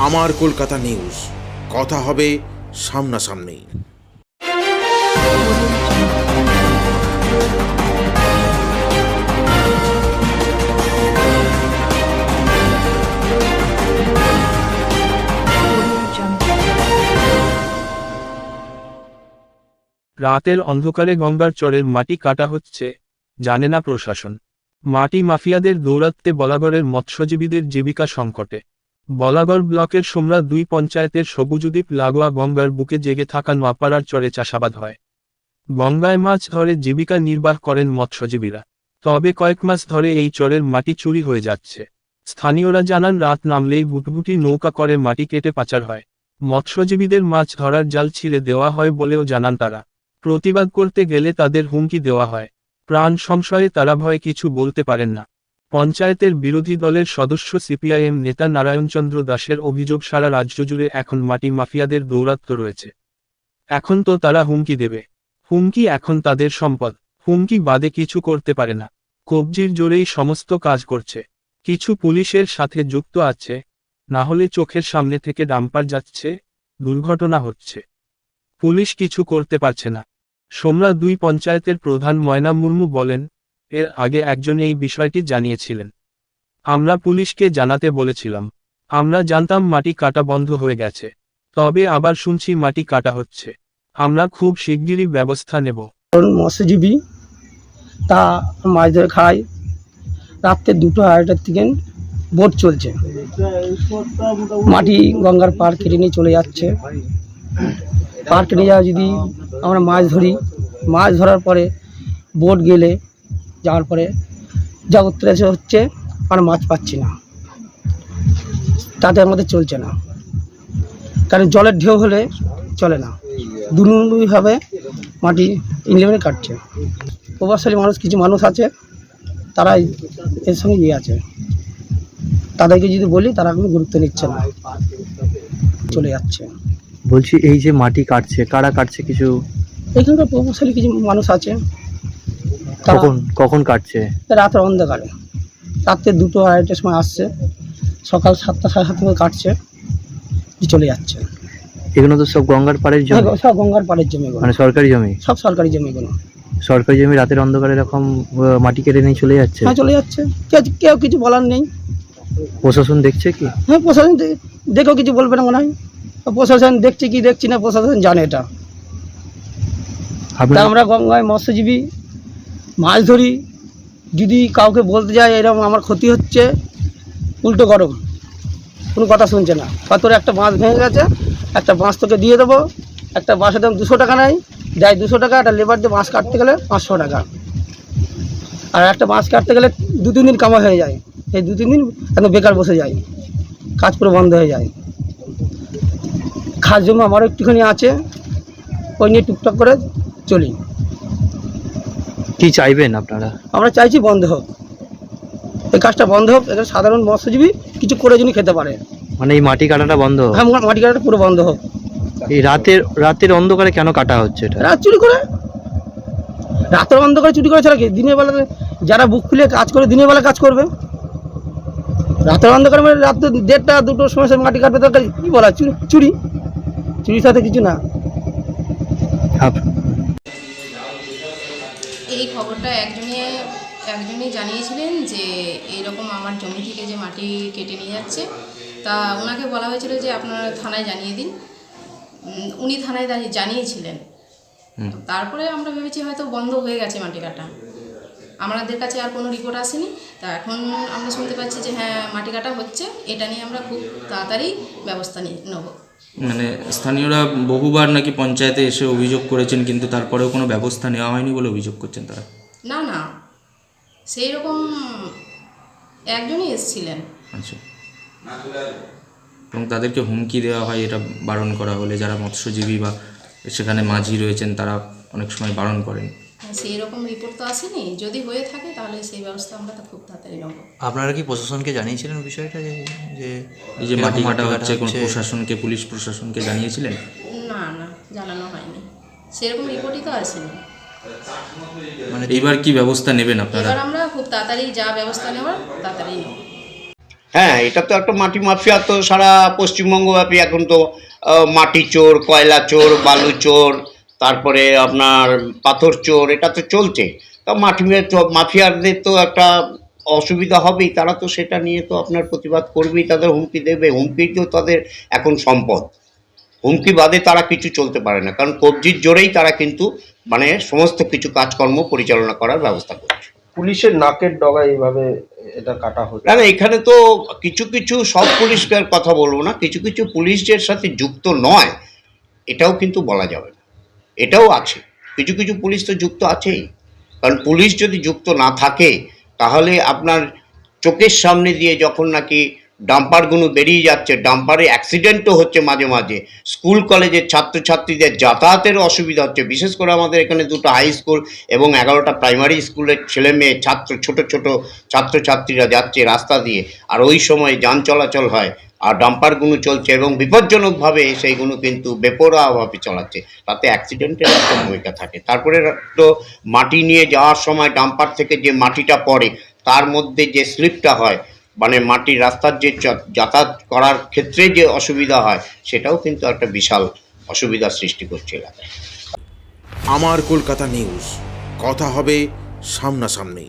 আমার কলকাতা নিউজ, কথা হবে সামনাসামনি। রাতের অন্ধকারে গঙ্গার চরের মাটি কাটা হচ্ছে, জানে না প্রশাসন। মাটি মাফিয়াদের দৌরাত্ম্যে বলাগড়ের মৎস্যজীবীদের জীবিকা সংকটে। বলাগড় ব্লকের সোমরা 2 পঞ্চায়েতের সবুজদ্বীপ লাগোয়া গঙ্গার বুকে জেগে থাকা নোয়াপাড়ার চরে চাষাবাদ হয়। গঙ্গায় মাছ ধরে জীবিকা নির্বাহ করেন মৎস্যজীবীরা। তবে কয়েক মাস ধরে এই চরের মাটি চুরি হয়ে যাচ্ছে। স্থানীয়রা জানান, রাত নামলেই বুটবুটি নৌকা করে মাটি কেটে পাচার হয়। মৎস্যজীবীদের মাছ ধরার জাল ছিঁড়ে দেওয়া হয় বলেও জানান তারা। প্রতিবাদ করতে গেলে তাদের হুমকি দেওয়া হয়। প্রাণ সংশয়ে তারা ভয়ে কিছু বলতে পারেন না। পঞ্চায়েতের বিরোধী দলের সদস্য সিপিআইএম নেতা নারায়ণচন্দ্র দাসের অভিযোগ, সারা রাজ্য জুড়ে এখন মাটি মাফিয়াদের দৌরাত্ম্য রয়েছে। এখন তো তারা হুমকি দেবে। হুমকি এখন তাদের সম্পদ। হুমকি বাদে কিছু করতে পারে না। কবজির জোরেই সমস্ত কাজ করছে। কিছু পুলিশের সাথে যুক্ত আছে, না হলে চোখের সামনে থেকে ডাম্পার যাচ্ছে, দুর্ঘটনা হচ্ছে। পুলিশ কিছু করতে পারছে না। সোমরা 2 পঞ্চায়েতের প্রধান ময়না মুর্মু বলেন, এর আগে একজন এই বিষয়টি জানিয়েছিলেন। আমরা পুলিশকে জানাতে বলেছিলাম। আমরা জানতাম মাটি কাটা বন্ধ হয়ে গেছে, তবে আবার শুনছি মাটি কাটা হচ্ছে। আমরা খুব শিগগিরই ব্যবস্থা নেব। মৎস্যজীবী তা মাছ ধরে খায়। রাত্রে 2-2:30টার থেকে বোট চলছে, মাটি গঙ্গার পার কেটে নিয়ে চলে যাচ্ছে। পার কেটে যাওয়া যদি আমরা মাছ ধরি, মাছ ধরার পরে বোট গেলে যাওয়ার পরে যা উত্তরাসে হচ্ছে, আর মাছ পাচ্ছি না, তাতে আমাদের চলছে না। কারণ জলের ঢেউ হলে চলে না, দুভাবে মাটি ইনলেভেলে কাটছে। প্রভাবশালী মানুষ, কিছু মানুষ আছে, তারা এর সঙ্গে আছে। তাদেরকে যদি বলি, তারা কোনো গুরুত্ব নিচ্ছে না, চলে যাচ্ছে। বলছি, এই যে মাটি কাটছে, কারা কাটছে? কিছু এখানকার প্রভাবশালী কিছু মানুষ আছে। কখন কাটছে? রাতের অন্ধকারে, রাত্রে 2-2:30টার সময় আসছে, সকাল 7টা সাড়ে 7টার সময় কাটছে, চলে যাচ্ছে। এগুলো তো সব গঙ্গার পাড়ের জমি? সব গঙ্গার পাড়ের জমি, মানে সরকারি জমি? সব সরকারি জমিগুলো। সরকারি জমি রাতের অন্ধকারে এরকম মাটি কেটে নিয়ে চলে যাচ্ছে? হ্যাঁ, চলে যাচ্ছে। কেউ কিছু বলার নেই। প্রশাসন দেখছে কি? হ্যাঁ, প্রশাসন দেখেও কিছু বলবে না মনে হয়। প্রশাসন দেখছে কি দেখছি না, প্রশাসন জানে এটা। তা আমরা গঙ্গায় মৎস্যজীবী মাছ ধরি, যদি কাউকে বলতে যায় এরকম আমার ক্ষতি হচ্ছে, উল্টো গরম, কোনো কথা শুনছে না। তোর একটা বাঁশ ভেঙে গেছে, একটা বাঁশ তোকে দিয়ে দেবো, একটা বাঁশের দাম 200 টাকা নেয়, দেয় 200 টাকা। একটা লেবার দিয়ে বাঁশ কাটতে গেলে 500 টাকা। আর একটা বাঁশ কাটতে গেলে 2-3 দিন কামা হয়ে যায়। এই 2-3 দিন একদম বেকার বসে যায়, কাজ পুরো বন্ধ হয়ে যায়। খাস জমি আমারও একটুখানি আছে, ওই নিয়ে টুকটাক করে চলি। কি চাইবেন আপনারা? আমরা চাইছি বন্ধ হোক, এই কাজটা বন্ধ হোক। এখানে সাধারণ মৎস্যজীবী কিছু করে যিনি খেতে পারে। মানে এই মাটি কাটাটা বন্ধ হোক? হ্যাঁ, মাটি কাটাটা পুরো বন্ধ হোক। এই রাতের অন্ধকারে কেন কাটা হচ্ছে এটা? রাত চুরি করে, রাতের অন্ধকারে চুরি করে ছাড়া কি? দিনের বেলা যারা বুক খুলে কাজ করে, দিনের বেলা কাজ করবে। রাতের অন্ধকারে মানে রাত 1:30-2টোর সময় মাটি কাটবে, তার কি বলা? চুরি চুরির সাথে কিছু না। এই খবরটা একজনই জানিয়েছিলেন যে এইরকম আমার জমি থেকে যে মাটি কেটে নিয়ে যাচ্ছে। তা ওনাকে বলা হয়েছিল যে আপনারা থানায় জানিয়ে দিন। উনি থানায় জানিয়েছিলেন। তারপরে আমরা ভেবেছি হয়তো বন্ধ হয়ে গেছে মাটি কাটা। আমাদের কাছে আর কোনো রিপোর্ট আসেনি। তা এখন আমরা শুনতে পাচ্ছি যে হ্যাঁ, মাটি কাটা হচ্ছে। এটা নিয়ে আমরা খুব তাড়াতাড়ি ব্যবস্থা নেব। মানে স্থানীয়রা বহুবার নাকি পঞ্চায়েতে এসে অভিযোগ করেছেন, কিন্তু তারপরেও কোনো ব্যবস্থা নেওয়া হয়নি বলে অভিযোগ করছেন তারা। না, সেই রকম একজনই এসেছিলেন। আচ্ছা, এবং তাদেরকে হুমকি দেওয়া হয় এটা বারণ করা হলে? যারা মৎস্যজীবী বা সেখানে মাঝি রয়েছেন তারা অনেক সময় বারণ করেন। সেই রকম রিপোর্ট তো আসেনি। যদি হয়ে থাকে তাহলে সেই ব্যবস্থা আমরা তো খুব তাড়াতাড়ি নেব। আপনারা কি প্রশাসনকে জানিয়েছিলেন বিষয়টা, যে এই যে মাটি কাটা হচ্ছে, কোন প্রশাসনকে, পুলিশ প্রশাসনকে জানিয়েছিলেন? না, জানানো হয়নি। সেরকম রিপোর্টই তো আসেনি। মানে এইবার কি ব্যবস্থা নেবেন আপনারা? এবার আমরা খুব তাড়াতাড়ি যা ব্যবস্থা নেওয়ার তাড়াতাড়ি নেব। হ্যাঁ, এটা তো একটা মাটি মাফিয়া, তো সারা পশ্চিমবঙ্গব্যাপী এখন তো মাটি চোর, কয়লা চোর, বালু চোর, তারপরে আপনার পাথর চোর, এটা তো চলছে। তা মাফিয়ারদের তো একটা অসুবিধা হবেই, তারা তো সেটা নিয়ে তো আপনার প্রতিবাদ করবেই, তাদের হুমকি দেবে। হুমকি তো তাদের এখন সম্পদ, হুমকি বাদে তারা কিছু চলতে পারে না, কারণ কবজির জোরেই তারা কিন্তু মানে সমস্ত কিছু কাজকর্ম পরিচালনা করার ব্যবস্থা করছে। পুলিশের নাকের ডগায় এইভাবে এটা কাটা হচ্ছে। না না, এখানে তো কিছু কিছু, সব পুলিশের কথা বলবো না, কিছু কিছু পুলিশের সাথে যুক্ত নয় এটাও কিন্তু বলা যাবে না, এটাও আছে। কিছু কিছু পুলিশ তো যুক্ত আছেই, কারণ পুলিশ যদি যুক্ত না থাকে তাহলে আপনার চোখের সামনে দিয়ে যখন নাকি ডাম্পারগুলো বেরিয়ে যাচ্ছে, ডাম্পারে অ্যাক্সিডেন্টও হচ্ছে মাঝে মাঝে, স্কুল কলেজের ছাত্রছাত্রীদের যাতায়াতের অসুবিধা হচ্ছে। বিশেষ করে আমাদের এখানে 2টা হাই স্কুল এবং 11টা প্রাইমারি স্কুলের ছেলে মেয়ে ছোট ছোট ছাত্রছাত্রীরা যাচ্ছে রাস্তা দিয়ে, আর ওই সময় যান চলাচল হয়, আর ডাম্পারগুলো চলছে এবং বিপজ্জনকভাবে সেইগুলো কিন্তু বেপরোয়াভাবে চালাচ্ছে, তাতে অ্যাক্সিডেন্টের একটা ভূমিকা থাকে। তারপরে তো মাটি নিয়ে যাওয়ার সময় ডাম্পার থেকে যে মাটিটা পড়ে তার মধ্যে যে স্লিপটা হয়, মানে মাটির রাস্তার যে যাতায়াত করার ক্ষেত্রে যে অসুবিধা হয়, সেটাও কিন্তু একটা বিশাল অসুবিধার সৃষ্টি করছে এলাকায়। আমার কলকাতা নিউজ, কথা হবে সামনাসামনি।